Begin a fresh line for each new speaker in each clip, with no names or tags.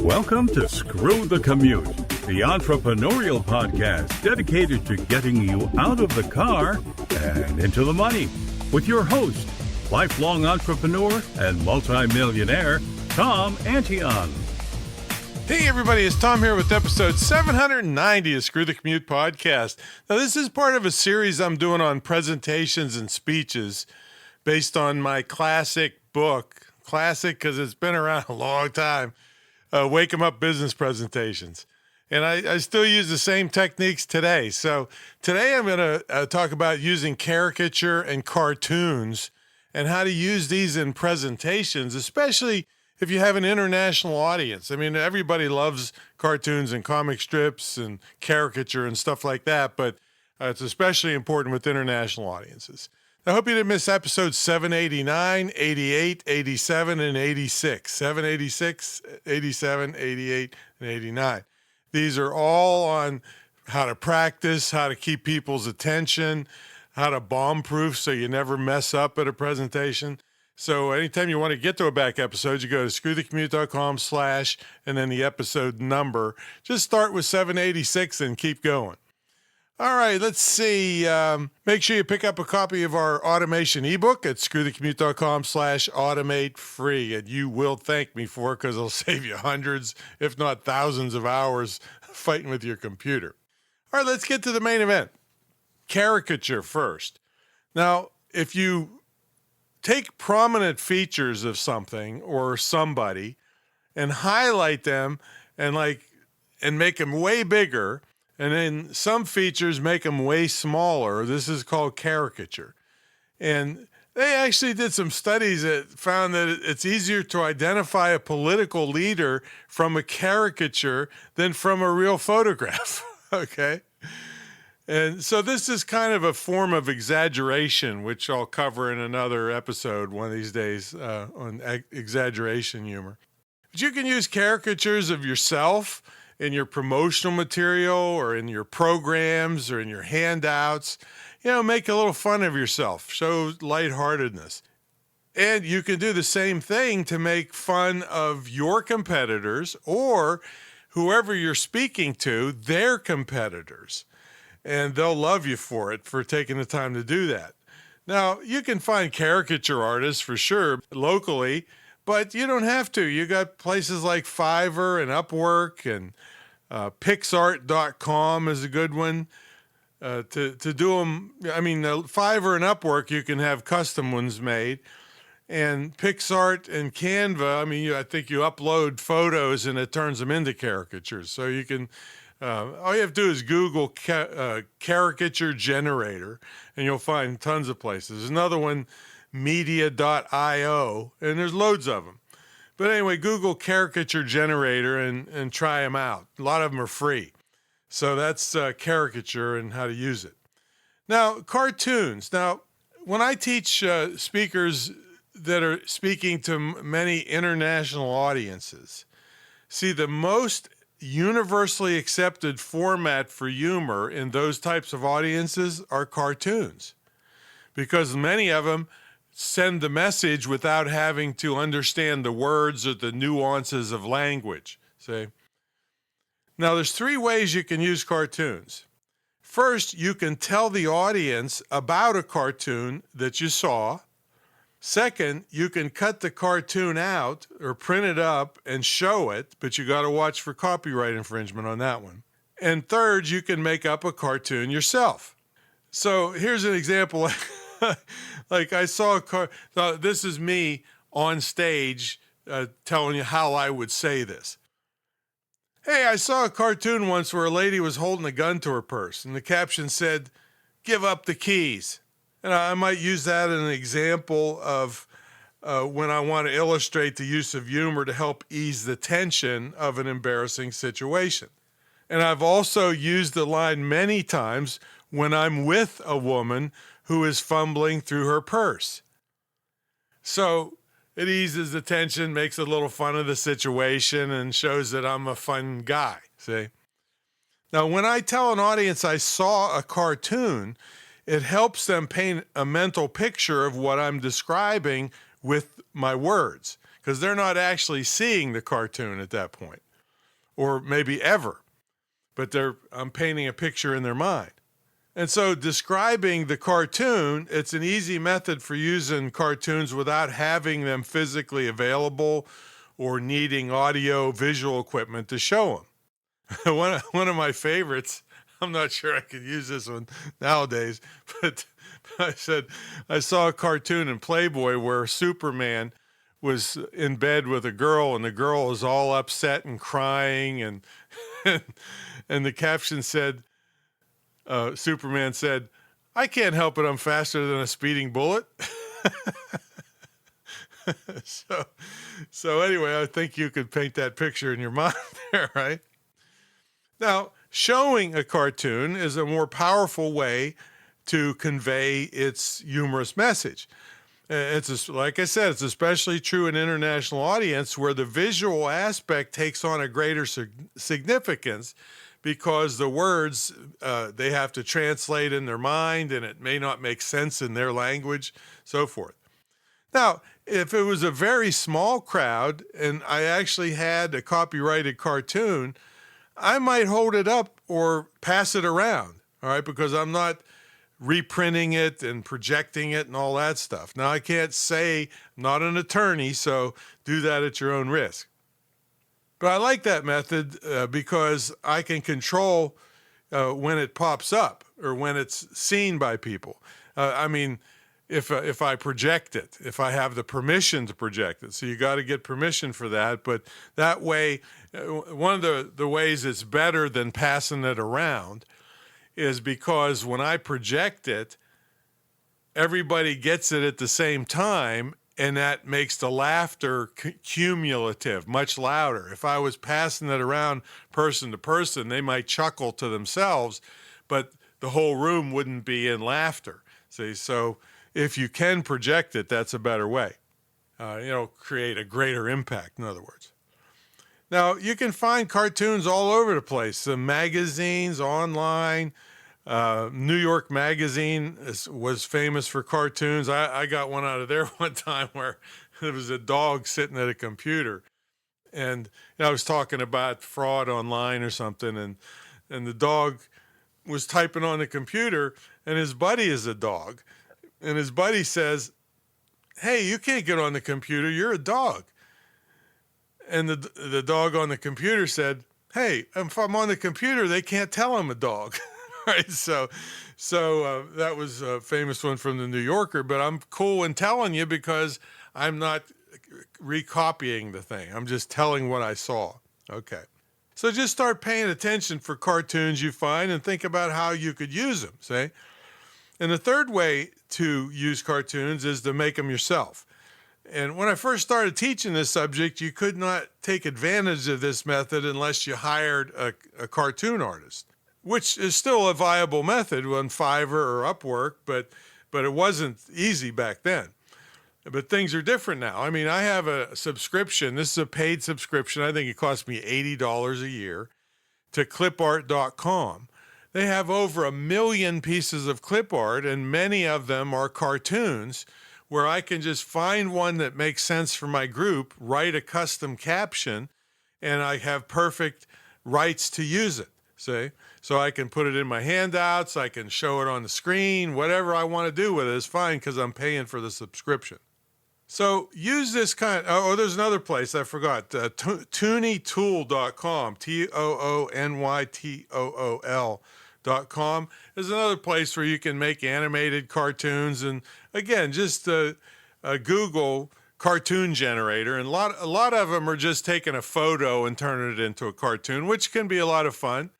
Welcome to Screw the Commute, the entrepreneurial podcast dedicated to getting you out of the car and into the money. With your host, lifelong entrepreneur and multimillionaire, Tom Antion.
Hey everybody, it's Tom here with episode 790 of Screw the Commute podcast. Now this is part of a series I'm doing on presentations and speeches based on my classic book. Classic because it's been around a long time. Wake 'em Up Business Presentations. And I still use the same techniques today. So today I'm going to talk about using caricature and cartoons and how to use these in presentations, especially if you have an international audience. I mean, everybody loves cartoons and comic strips and caricature and stuff like that, but it's especially important with international audiences. I hope you didn't miss episodes 789, 88, 87, and 86. 786, 87, 88, and 89. These are all on how to practice, how to keep people's attention, how to bomb-proof so you never mess up at a presentation. So anytime you want to get to a back episode, you go to screwthecommute.com/ and then the episode number. Just start with 786 and keep going. All right, let's see. Make sure you pick up a copy of our automation ebook at screwthecommute.com/automate free. And you will thank me for it because it'll save you hundreds, if not thousands of hours fighting with your computer. All right, let's get to the main event. Caricature first. Now, if you take prominent features of something or somebody and highlight them and make them way bigger, and then some features make them way smaller. This is called caricature. And they actually did some studies that found that it's easier to identify a political leader from a caricature than from a real photograph, okay? And so this is kind of a form of exaggeration, which I'll cover in another episode one of these days on exaggeration humor. But you can use caricatures of yourself in your promotional material or in your programs or in your handouts. You know, make a little fun of yourself, show lightheartedness. And you can do the same thing to make fun of your competitors or whoever you're speaking to, their competitors. And they'll love you for it, for taking the time to do that. Now, you can find caricature artists for sure locally, but you don't have to. You got places like Fiverr and Upwork, and Pixart.com is a good one to do them. I mean, Fiverr and Upwork, you can have custom ones made. And Pixart and Canva, I mean, I think you upload photos and it turns them into caricatures. So you can, all you have to do is Google caricature generator, and you'll find tons of places. There's another one, media.io, and there's loads of them. But anyway, Google caricature generator and try them out. A lot of them are free. So that's caricature and how to use it. Now, cartoons. Now, when I teach speakers that are speaking to many international audiences, see, the most universally accepted format for humor in those types of audiences are cartoons, because many of them send the message without having to understand the words or the nuances of language. See? Now, there's three ways you can use cartoons. First, you can tell the audience about a cartoon that you saw. Second, you can cut the cartoon out or print it up and show it, but you got to watch for copyright infringement on that one. And third, you can make up a cartoon yourself. So here's an example. Like I saw this is me on stage telling you how I would say this. Hey, I saw a cartoon once where a lady was holding a gun to her purse, and the caption said, "Give up the keys." And I might use that as an example of when I want to illustrate the use of humor to help ease the tension of an embarrassing situation. And I've also used the line many times when I'm with a woman who is fumbling through her purse. So it eases the tension, makes a little fun of the situation, and shows that I'm a fun guy, see? Now, when I tell an audience I saw a cartoon, it helps them paint a mental picture of what I'm describing with my words, because they're not actually seeing the cartoon at that point. or maybe ever, but I'm painting a picture in their mind. And so describing the cartoon, it's an easy method for using cartoons without having them physically available or needing audio visual equipment to show them. One of my favorites, I'm not sure I could use this one nowadays, but I saw a cartoon in Playboy where Superman was in bed with a girl, and the girl is all upset and crying, and and the caption said, Superman said, "I can't help it, I'm faster than a speeding bullet." So anyway, I think you could paint that picture in your mind there, right? Now, showing a cartoon is a more powerful way to convey its humorous message. Like I said, it's especially true in international audience where the visual aspect takes on a greater significance because the words they have to translate in their mind and it may not make sense in their language, so forth. Now, if it was a very small crowd and I actually had a copyrighted cartoon, I might hold it up or pass it around, all right, because I'm not reprinting it and projecting it and all that stuff. Now, I can't say I'm not an attorney, so do that at your own risk. But I like that method because I can control when it pops up or when it's seen by people. If I project it, if I have the permission to project it. So you got to get permission for that. But that way, one of the ways it's better than passing it around is because when I project it, everybody gets it at the same time, and that makes the laughter cumulative, much louder. If I was passing it around person to person, they might chuckle to themselves, but the whole room wouldn't be in laughter. See, so if you can project it, that's a better way. Create a greater impact, in other words. Now, you can find cartoons all over the place, the magazines, online. New York Magazine was famous for cartoons. I got one out of there one time where there was a dog sitting at a computer. And I was talking about fraud online or something, and the dog was typing on the computer, and his buddy is a dog. And his buddy says, "Hey, you can't get on the computer. You're a dog." And the dog on the computer said, "Hey, if I'm on the computer, they can't tell I'm a dog." Right? So that was a famous one from the New Yorker, but I'm cool in telling you because I'm not recopying the thing. I'm just telling what I saw. Okay. So just start paying attention for cartoons you find and think about how you could use them, see? And the third way to use cartoons is to make them yourself. And when I first started teaching this subject, you could not take advantage of this method unless you hired a cartoon artist, which is still a viable method on Fiverr or Upwork, but it wasn't easy back then. But things are different now. I mean, I have a subscription. This is a paid subscription. I think it cost me $80 a year to clipart.com. They have over 1 million pieces of clip art, and many of them are cartoons where I can just find one that makes sense for my group, write a custom caption, and I have perfect rights to use it, see? So I can put it in my handouts, I can show it on the screen, whatever I want to do with it is fine because I'm paying for the subscription. So use this kind there's another place I forgot, toonytool.com, TOONYTOOL.com is another place where you can make animated cartoons. And again, just Google cartoon generator, and a lot of them are just taking a photo and turning it into a cartoon, which can be a lot of fun.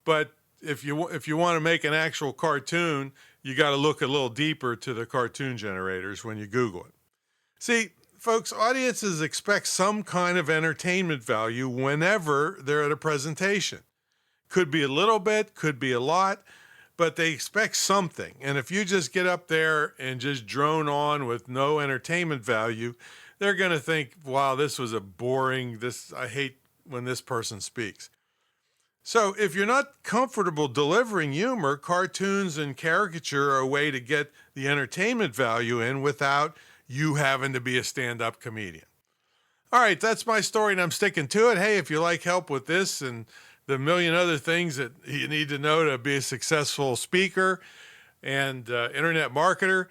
But if you want to make an actual cartoon, you got to look a little deeper to the cartoon generators when you Google it. See, folks, audiences expect some kind of entertainment value whenever they're at a presentation. Could be a little bit, could be a lot, but they expect something. And if you just get up there and just drone on with no entertainment value, they're going to think, wow, this was I hate when this person speaks. So if you're not comfortable delivering humor, cartoons and caricature are a way to get the entertainment value in without you having to be a stand-up comedian. All right, that's my story, and I'm sticking to it. Hey, if you like help with this and the million other things that you need to know to be a successful speaker and internet marketer,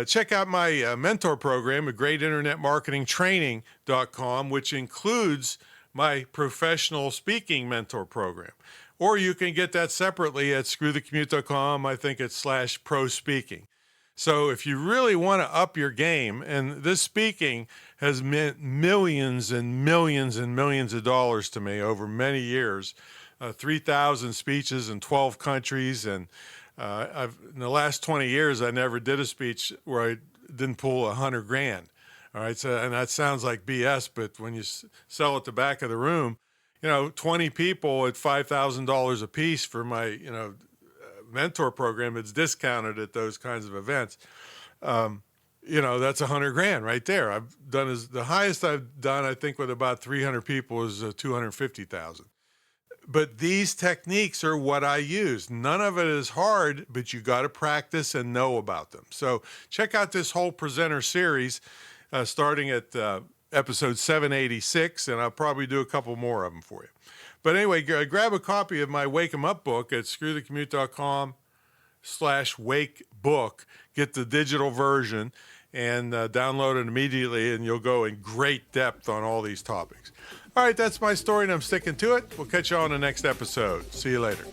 check out my mentor program at greatinternetmarketingtraining.com, which includes my professional speaking mentor program. Or you can get that separately at screwthecommute.com. I think it's /pro speaking. So if you really want to up your game, and this speaking has meant millions and millions and millions of dollars to me over many years, 3,000 speeches in 12 countries. And in the last 20 years, I never did a speech where I didn't pull $100,000. All right. So, and that sounds like BS, but when you sell at the back of the room, 20 people at $5,000 a piece for my, mentor program, it's discounted at those kinds of events. That's $100,000 right there. I've done the highest I've done, I think, with about 300 people is 250,000. But these techniques are what I use. None of it is hard, but you got to practice and know about them. So check out this whole presenter series, starting at episode 786, and I'll probably do a couple more of them for you. But anyway, grab a copy of my Wake 'em Up book at screwthecommute.com/wake book. Get the digital version and download it immediately, and you'll go in great depth on all these topics. All right, that's my story, and I'm sticking to it. We'll catch you on the next episode. See you later.